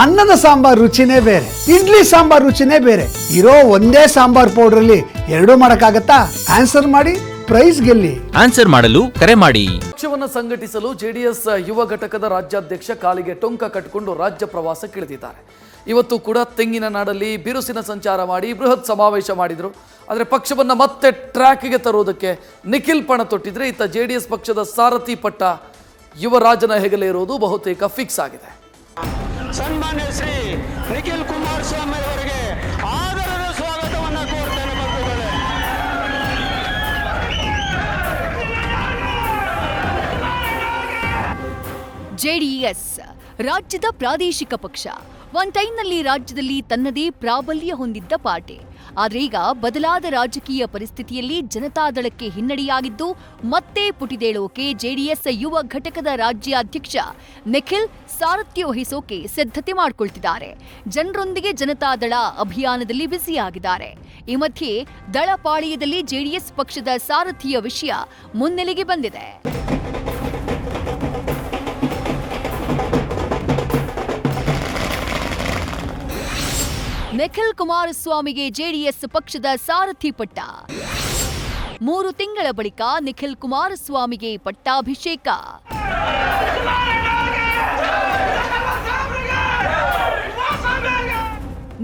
ಅನ್ನದ ಸಾಂಬಾರ್ ರುಚಿನೇ ಬೇರೆ, ಇಡ್ಲಿ ಸಾಂಬಾರ್ ರುಚಿನೇ ಬೇರೆ. ಇರೋ ಒಂದೇ ಸಾಂಬಾರ್ ಪೌಡರ್ ಅಲ್ಲಿ ಎರಡೂ ಮಾಡಕ್ಕಾಗತ್ತಾ? ಆನ್ಸರ್ ಮಾಡಿ, ಪ್ರೈಸ್ ಗೆಲ್ಲಿ. ಆನ್ಸರ್ ಮಾಡಲು ಕರೆ ಮಾಡಿ. ಪಕ್ಷವನ್ನು ಸಂಘಟಿಸಲು ಜೆಡಿಎಸ್ ಯುವ ಘಟಕದ ರಾಜ್ಯಾಧ್ಯಕ್ಷ ಕಾಲಿಗೆ ಟೊಂಕ ಕಟ್ಟಿಕೊಂಡು ರಾಜ್ಯ ಪ್ರವಾಸಕ್ಕಿಳಿದಿದ್ದಾರೆ. ಇವತ್ತು ಕೂಡ ತೆಂಗಿನ ನಾಡಲ್ಲಿ ಬಿರುಸಿನ ಸಂಚಾರ ಮಾಡಿ ಬೃಹತ್ ಸಮಾವೇಶ ಮಾಡಿದರು. ಆದರೆ ಪಕ್ಷವನ್ನು ಮತ್ತೆ ಟ್ರ್ಯಾಕ್ಗೆ ತರುವುದಕ್ಕೆ ನಿಖಿಲ್ ಪಣ ತೊಟ್ಟಿದ್ರೆ, ಇತ್ತ ಜೆಡಿಎಸ್ ಪಕ್ಷದ ಸಾರಥಿ ಪಟ್ಟ ಯುವರಾಜನ ಹೆಗಲೇ ಇರುವುದು ಬಹುತೇಕ ಫಿಕ್ಸ್ ಆಗಿದೆ. ಸನ್ಮಾನ್ಯ ಶ್ರೀ ನಿಖಿಲ್ ಕುಮಾರಸ್ವಾಮಿ ಅವರಿಗೆ ಆದರದ ಸ್ವಾಗತವನ್ನು ಕೋರ್ತೇನೆ. ಬಂಧುಗಳೇ, ಜೆಡಿಎಸ್ ರಾಜ್ಯದ ಪ್ರಾದೇಶಿಕ ಪಕ್ಷ. ಒನ್ ಟೈಮ್ನಲ್ಲಿ ರಾಜ್ಯದಲ್ಲಿ ತನ್ನದೇ ಪ್ರಾಬಲ್ಯ ಹೊಂದಿದ್ದ ಪಾರ್ಟಿ. ಆದರೆ ಈಗ ಬದಲಾದ ರಾಜಕೀಯ ಪರಿಸ್ಥಿತಿಯಲ್ಲಿ ಜನತಾದಳಕ್ಕೆ ಹಿನ್ನಡೆಯಾಗಿದ್ದು, ಮತ್ತೆ ಪುಟಿದೇಳೋಕೆ ಜೆಡಿಎಸ್ ಯುವ ಘಟಕದ ರಾಜ್ಯಾಧ್ಯಕ್ಷ ನಿಖಿಲ್ ಸಾರಥ್ಯ ವಹಿಸೋಕೆ ಸಿದ್ಧತೆ ಮಾಡಿಕೊಳ್ತಿದ್ದಾರೆ. ಜನರೊಂದಿಗೆ ಜನತಾದಳ ಅಭಿಯಾನದಲ್ಲಿ ಬ್ಯುಸಿಯಾಗಿದ್ದಾರೆ. ಈ ಮಧ್ಯೆ ದಳಪಾಳ್ಯದಲ್ಲಿ ಜೆಡಿಎಸ್ ಪಕ್ಷದ ಸಾರಥಿಯ ವಿಷಯ ಮುನ್ನೆಲೆಗೆ ಬಂದಿದೆ. ನಿಖಿಲ್ ಕುಮಾರಸ್ವಾಮಿಗೆ ಜೆಡಿಎಸ್ ಪಕ್ಷದ ಸಾರಥಿ ಪಟ್ಟ. 3 ತಿಂಗಳ ಬಳಿಕ ನಿಖಿಲ್ ಕುಮಾರಸ್ವಾಮಿಗೆ ಪಟ್ಟಾಭಿಷೇಕ.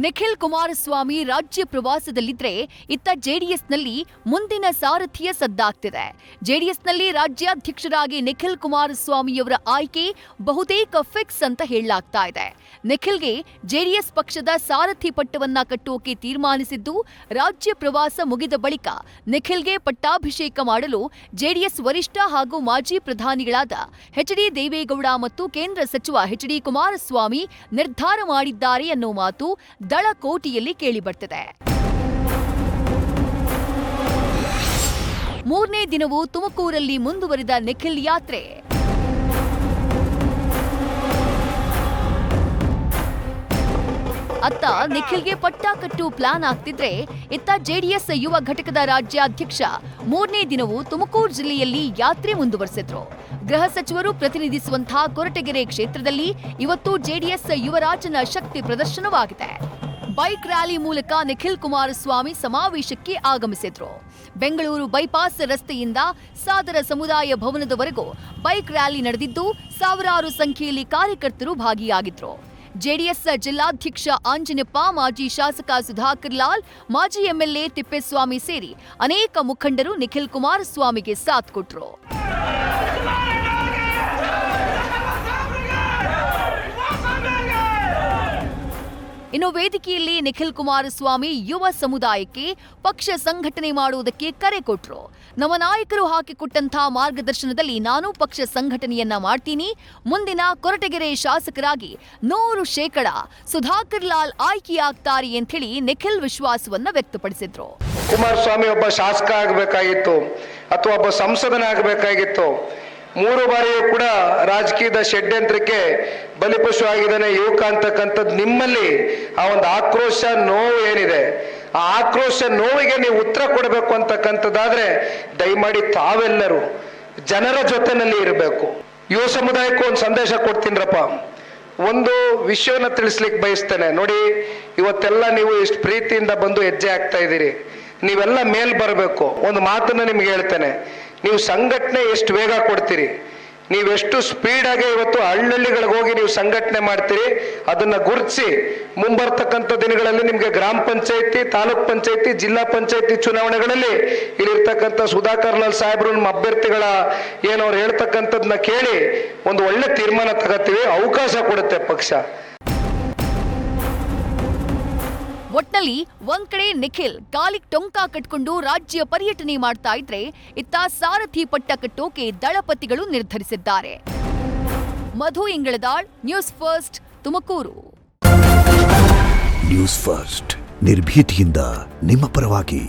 ನಿಖಿಲ್ ಕುಮಾರಸ್ವಾಮಿ ರಾಜ್ಯ ಪ್ರವಾಸದಲ್ಲಿದ್ರೆ, ಇತ್ತ ಜೆಡಿಎಸ್ನಲ್ಲಿ ಮುಂದಿನ ಸಾರಥಿಯ ಸದ್ದಾಗ್ತಿದೆ. ಜೆಡಿಎಸ್ನಲ್ಲಿ ರಾಜ್ಯಾಧ್ಯಕ್ಷರಾಗಿ ನಿಖಿಲ್ ಕುಮಾರಸ್ವಾಮಿಯವರ ಆಯ್ಕೆ ಬಹುತೇಕ ಫಿಕ್ಸ್ ಅಂತ ಹೇಳಲಾಗ್ತಾ ಇದೆ. ನಿಖಿಲ್ಗೆ ಜೆಡಿಎಸ್ ಪಕ್ಷದ ಸಾರಥಿ ಪಟ್ಟವನ್ನ ಕಟ್ಟೋಕೆ ತೀರ್ಮಾನಿಸಿದ್ದು, ರಾಜ್ಯ ಪ್ರವಾಸ ಮುಗಿದ ಬಳಿಕ ನಿಖಿಲ್ಗೆ ಪಟ್ಟಾಭಿಷೇಕ ಮಾಡಲು ಜೆಡಿಎಸ್ ವರಿಷ್ಠ ಹಾಗೂ ಮಾಜಿ ಪ್ರಧಾನಿಗಳಾದ ಎಚ್.ಡಿ. ದೇವೇಗೌಡ ಮತ್ತು ಕೇಂದ್ರ ಸಚಿವ ಎಚ್.ಡಿ. ಕುಮಾರಸ್ವಾಮಿ ನಿರ್ಧಾರ ಮಾಡಿದ್ದಾರೆ ಅನ್ನೋ ಮಾತು ದಳಕೋಟೆಯಲ್ಲಿ ಕೇಳಿಬರ್ತಿದೆ. 3ನೇ ದಿನವೂ ತುಮಕೂರಲ್ಲಿ ಮುಂದುವರಿದ ನಿಖಿಲ್ ಯಾತ್ರೆ. ಅತ್ತ ನಿಖಿಲ್ಗೆ ಪಟ್ಟ ಕಟ್ಟು ಪ್ಲಾನ್ ಆಗ್ತಿದ್ರೆ, ಇತ್ತ ಜೆಡಿಎಸ್ ಯುವ ಘಟಕದ ರಾಜ್ಯಾಧ್ಯಕ್ಷ 3ನೇ ದಿನವೂ ತುಮಕೂರು ಜಿಲ್ಲೆಯಲ್ಲಿ ಯಾತ್ರೆ ಮುಂದುವರೆಸಿದ್ರು. ಗೃಹ ಸಚಿವರು ಪ್ರತಿನಿಧಿಸುವಂತಹ ಕೊರಟಗೆರೆ ಕ್ಷೇತ್ರದಲ್ಲಿ ಇವತ್ತು ಜೆಡಿಎಸ್ ಯುವರಾಜನ ಶಕ್ತಿ ಪ್ರದರ್ಶನವಾಗಿದೆ. ಬೈಕ್ ರ್ಯಾಲಿ ಮೂಲಕ ನಿಖಿಲ್ ಕುಮಾರಸ್ವಾಮಿ ಸಮಾವೇಶಕ್ಕೆ ಆಗಮಿಸಿದ್ರು. ಬೆಂಗಳೂರು ಬೈಪಾಸ್ ರಸ್ತೆಯಿಂದ ಸಾದರ ಸಮುದಾಯ ಭವನದವರೆಗೂ ಬೈಕ್ ರ್ಯಾಲಿ ನಡೆದಿದ್ದು, ಸಾವಿರಾರು ಸಂಖ್ಯೆಯಲ್ಲಿ ಕಾರ್ಯಕರ್ತರು ಭಾಗಿಯಾಗಿದ್ರು. ಜೆಡಿಎಸ್ ಜಿಲ್ಲಾಧ್ಯಕ್ಷ ಆಂಜನಪ್ಪ, ಮಾಜಿ ಶಾಸಕ ಸುಧಾಕರ್ ಲಾಲ್, ಮಾಜಿ ಎಂಎಲ್ಎ ತಿಪ್ಪೇಸ್ವಾಮಿ ಸೇರಿ ಅನೇಕ ಮುಖಂಡರು ನಿಖಿಲ್ ಕುಮಾರಸ್ವಾಮಿಗೆ ಸಾಥ್ ಕೊಟ್ರು. ಇನ್ನು ವೇದಿಕೆಯಲ್ಲಿ ನಿಖಿಲ್ ಕುಮಾರಸ್ವಾಮಿ ಯುವ ಸಮುದಾಯಕ್ಕೆ ಪಕ್ಷ ಸಂಘಟನೆ ಮಾಡುವುದಕ್ಕೆ ಕರೆ ಕೊಟ್ರು. ನಮ್ಮ ನಾಯಕರು ಹಾಕಿಕೊಟ್ಟಂತಹ ಮಾರ್ಗದರ್ಶನದಲ್ಲಿ ನಾನು ಪಕ್ಷ ಸಂಘಟನೆಯನ್ನ ಮಾಡ್ತೀನಿ. ಮುಂದಿನ ಕೊರಟಗೆರೆ ಶಾಸಕರಾಗಿ 100% ಸುಧಾಕರ್ ಲಾಲ್ ಆಯ್ಕೆಯಾಗ್ತಾರೆ ಅಂತ ಹೇಳಿ ನಿಖಿಲ್ ವಿಶ್ವಾಸವನ್ನ ವ್ಯಕ್ತಪಡಿಸಿದ್ರು. ಕುಮಾರಸ್ವಾಮಿ ಒಬ್ಬ ಶಾಸಕ ಆಗಬೇಕಾಗಿತ್ತು ಅಥವಾ ಒಬ್ಬ ಸಂಸದನಾಗಬೇಕಾಗಿತ್ತು. 3 ಬಾರಿಯೂ ಕೂಡ ರಾಜಕೀಯದ ಷಡ್ಯಂತ್ರಕ್ಕೆ ಬಲಿಪಶು ಆಗಿದ್ದಾನೆ ಯುವಕ ಅಂತಕ್ಕಂಥದ್ದು. ನಿಮ್ಮಲ್ಲಿ ಆ ಒಂದು ಆಕ್ರೋಶ, ನೋವು ಏನಿದೆ, ಆ ಆಕ್ರೋಶ ನೋವಿಗೆ ನೀವು ಉತ್ತರ ಕೊಡಬೇಕು ಅಂತಕ್ಕಂಥದ್ದಾದ್ರೆ ದಯಮಾಡಿ ತಾವೆಲ್ಲರೂ ಜನರ ಜೊತೆನಲ್ಲಿ ಇರಬೇಕು. ಯುವ ಸಮುದಾಯಕ್ಕೂ ಒಂದು ಸಂದೇಶ ಕೊಡ್ತೀನಿರಪ್ಪ. ಒಂದು ವಿಷಯವನ್ನ ತಿಳಿಸ್ಲಿಕ್ಕೆ ಬಯಸ್ತೇನೆ. ನೋಡಿ, ಇವತ್ತೆಲ್ಲ ನೀವು ಎಷ್ಟು ಪ್ರೀತಿಯಿಂದ ಬಂದು ಹೆಜ್ಜೆ ಆಗ್ತಾ ಇದ್ದೀರಿ. ನೀವೆಲ್ಲ ಮೇಲ್ ಬರಬೇಕು. ಒಂದು ಮಾತನ್ನ ನಿಮ್ಗೆ ಹೇಳ್ತೇನೆ, ನೀವು ಸಂಘಟನೆ ಎಷ್ಟು ವೇಗ ಕೊಡ್ತೀರಿ, ನೀವೆಷ್ಟು ಸ್ಪೀಡಾಗಿ ಇವತ್ತು ಹಳ್ಳಿಗಳಿಗೆ ಹೋಗಿ ನೀವು ಸಂಘಟನೆ ಮಾಡ್ತೀರಿ, ಅದನ್ನ ಗುರುತಿಸಿ ಮುಂಬರ್ತಕ್ಕಂಥ ದಿನಗಳಲ್ಲಿ ನಿಮ್ಗೆ ಗ್ರಾಮ ಪಂಚಾಯತಿ, ತಾಲೂಕ್ ಪಂಚಾಯತಿ, ಜಿಲ್ಲಾ ಪಂಚಾಯತಿ ಚುನಾವಣೆಗಳಲ್ಲಿ ಇಲ್ಲಿರ್ತಕ್ಕಂಥ ಸುಧಾಕರ್ ಲಾಲ್ ಸಾಹೇಬ್ರು ನಮ್ಮ ಅಭ್ಯರ್ಥಿಗಳ ಏನವ್ರು ಹೇಳ್ತಕ್ಕಂಥದ್ದನ್ನ ಕೇಳಿ ಒಂದು ಒಳ್ಳೆ ತೀರ್ಮಾನ ತಗೋತೀವಿ. ಅವಕಾಶ ಕೊಡುತ್ತೆ ಪಕ್ಷ. ಒಟ್ನಲ್ಲಿ ಒಂದ್ ಕಡೆ ನಿಖಿಲ್ ಕಾಲಿಗೆ ಟೊಂಕ ಕಟ್ಕೊಂಡು ರಾಜ್ಯ ಪರ್ಯಟನೆ ಮಾಡ್ತಾ ಇದ್ರೆ, ಇತ್ತ ಸಾರಥಿ ಪಟ್ಟ ಕಟ್ಟೋಕೆ ದಳಪತಿಗಳು ನಿರ್ಧರಿಸಿದ್ದಾರೆ. Madhu Ingaladal, news first, Tumakuru. News first ನಿರ್ಭೀತಿಯಿಂದ ನಿಮ್ಮ ಪರವಾಗಿ.